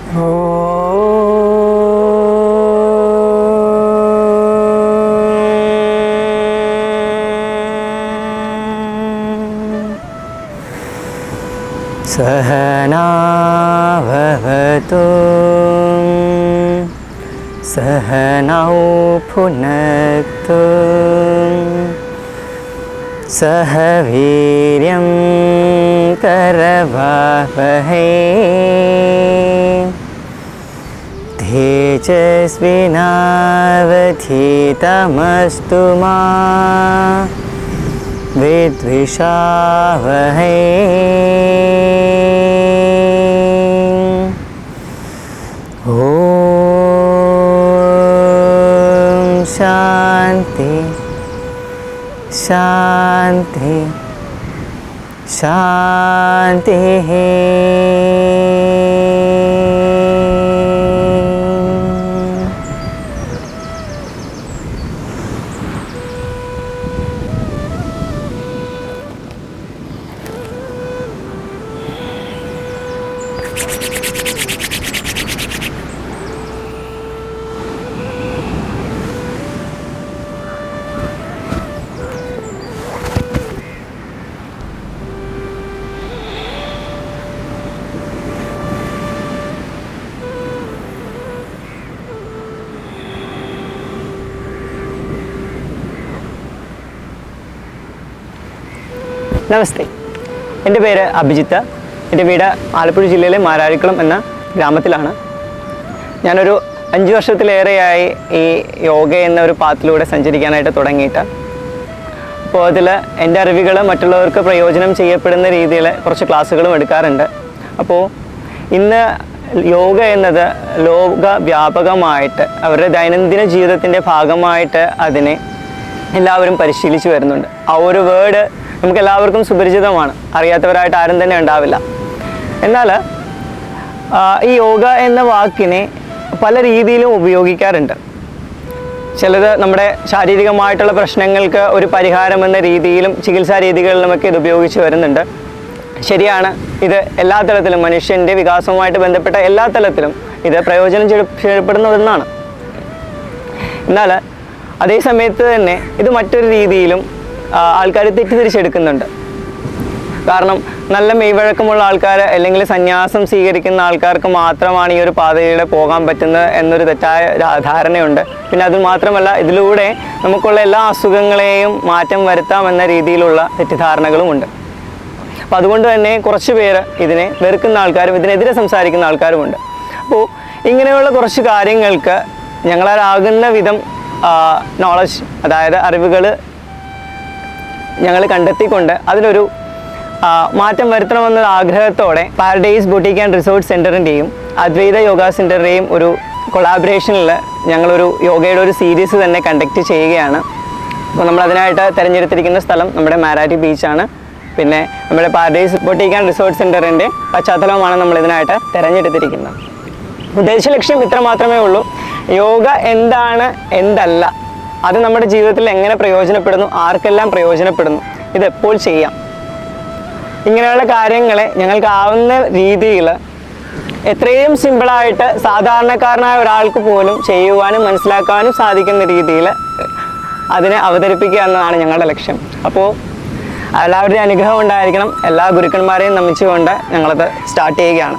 सहना भवतु सहनौ भुनक्तु सह वीर्यं करवावहै तेजस्विनावधीतमस्तु मा विद्विषावहै। ओम शांति शांति शांति। നമസ്തേ, എൻ്റെ പേര് അഭിജിത്ത്. എൻ്റെ വീട് ആലപ്പുഴ ജില്ലയിലെ മാരാരിക്കുളം എന്ന ഗ്രാമത്തിലാണ്. ഞാനൊരു 5 വർഷത്തിലേറെയായി ഈ യോഗ എന്ന ഒരു പാത്തിലൂടെ സഞ്ചരിക്കാനായിട്ട് തുടങ്ങിയിട്ട്. അപ്പോൾ അതിൽ എൻ്റെ അറിവുകൾ മറ്റുള്ളവർക്ക് പ്രയോജനം ചെയ്യപ്പെടുന്ന രീതിയിൽ കുറച്ച് ക്ലാസ്സുകളും എടുക്കാറുണ്ട്. അപ്പോൾ ഇന്ന് യോഗ എന്നത് ലോകവ്യാപകമായിട്ട് അവരുടെ ദൈനംദിന ജീവിതത്തിൻ്റെ ഭാഗമായിട്ട് അതിനെ എല്ലാവരും പരിശീലിച്ചു വരുന്നുണ്ട്. ആ ഒരു വേർഡ് നമുക്ക് എല്ലാവർക്കും സുപരിചിതമാണ്, അറിയാത്തവരായിട്ട് ആരും തന്നെ ഉണ്ടാവില്ല. എന്നാൽ ഈ യോഗ എന്ന വാക്കിനെ പല രീതിയിലും ഉപയോഗിക്കാറുണ്ട്. ചിലത് നമ്മുടെ ശാരീരികമായിട്ടുള്ള പ്രശ്നങ്ങൾക്ക് ഒരു പരിഹാരം എന്ന രീതിയിലും ചികിത്സാ രീതികളിലുമൊക്കെ ഇത് ഉപയോഗിച്ച് വരുന്നുണ്ട്. ശരിയാണ്, ഇത് എല്ലാ തലത്തിലും മനുഷ്യൻ്റെ വികാസവുമായിട്ട് ബന്ധപ്പെട്ട എല്ലാ തലത്തിലും ഇത് പ്രയോജനം ചെയ്യപ്പെടുന്ന ഒന്നാണ്. എന്നാൽ അതേ സമയത്ത് തന്നെ ഇത് മറ്റൊരു രീതിയിലും ആൾക്കാർ തെറ്റിദ്ധരിച്ചെടുക്കുന്നുണ്ട്. കാരണം നല്ല മെയ്വഴക്കമുള്ള ആൾക്കാർ അല്ലെങ്കിൽ സന്യാസം സ്വീകരിക്കുന്ന ആൾക്കാർക്ക് മാത്രമാണ് ഈ ഒരു പാതയിലൂടെ പോകാൻ പറ്റുന്നത് എന്നൊരു തെറ്റായ ധാരണയുണ്ട്. പിന്നെ അത് മാത്രമല്ല, ഇതിലൂടെ നമുക്കുള്ള എല്ലാ അസുഖങ്ങളെയും മാറ്റം വരുത്താമെന്ന രീതിയിലുള്ള തെറ്റിദ്ധാരണകളുമുണ്ട്. അപ്പോൾ അതുകൊണ്ട് തന്നെ കുറച്ച് പേര് ഇതിനെ വെറുക്കുന്ന ആൾക്കാരും ഇതിനെതിരെ സംസാരിക്കുന്ന ആൾക്കാരുമുണ്ട്. അപ്പോൾ ഇങ്ങനെയുള്ള കുറച്ച് കാര്യങ്ങൾക്ക് ഞങ്ങളാകുന്ന വിധം നോളജ്, അതായത് അറിവുകൾ ഞങ്ങൾ കണ്ടെത്തിക്കൊണ്ട് അതിലൊരു മാറ്റം വരുത്തണമെന്ന ആഗ്രഹത്തോടെ പാരഡൈസ് ബൊട്ടീക്ക് ആൻഡ് റിസോർട്ട് സെൻറ്ററിൻ്റെയും അദ്വൈത യോഗ സെൻറ്ററിൻ്റെയും ഒരു കൊളാബറേഷനിൽ ഞങ്ങളൊരു യോഗയുടെ ഒരു സീരീസ് തന്നെ കണ്ടക്ട് ചെയ്യുകയാണ്. അപ്പോൾ നമ്മളതിനായിട്ട് തിരഞ്ഞെടുത്തിരിക്കുന്ന സ്ഥലം നമ്മുടെ മാരാരി ബീച്ചാണ്. പിന്നെ നമ്മുടെ പാരഡൈസ് ബൊട്ടീക്ക് ആൻഡ് റിസോർട്ട് സെൻറ്ററിൻ്റെ പശ്ചാത്തലമാണ് നമ്മളിതിനായിട്ട് തിരഞ്ഞെടുത്തിരിക്കുന്നത്. ഉദ്ദേശ ലക്ഷ്യം ഇത്ര മാത്രമേ ഉള്ളൂ: യോഗ എന്താണ്, എന്തല്ല, അത് നമ്മുടെ ജീവിതത്തിൽ എങ്ങനെ പ്രയോജനപ്പെടുന്നു, ആർക്കെല്ലാം പ്രയോജനപ്പെടുന്നു, ഇതെപ്പോൾ ചെയ്യാം, ഇങ്ങനെയുള്ള കാര്യങ്ങളെ ഞങ്ങൾക്കാവുന്ന രീതിയിൽ എത്രയും സിമ്പിളായിട്ട് സാധാരണക്കാരനായ ഒരാൾക്ക് പോലും ചെയ്യുവാനും മനസ്സിലാക്കാനും സാധിക്കുന്ന രീതിയിൽ അതിനെ അവതരിപ്പിക്കുക എന്നതാണ് ഞങ്ങളുടെ ലക്ഷ്യം. അപ്പോൾ എല്ലാവരുടെയും അനുഗ്രഹം ഉണ്ടായിരിക്കണം. എല്ലാ ഗുരുക്കന്മാരെയും നമിച്ചുകൊണ്ട് ഞങ്ങളത് സ്റ്റാർട്ട് ചെയ്യുകയാണ്.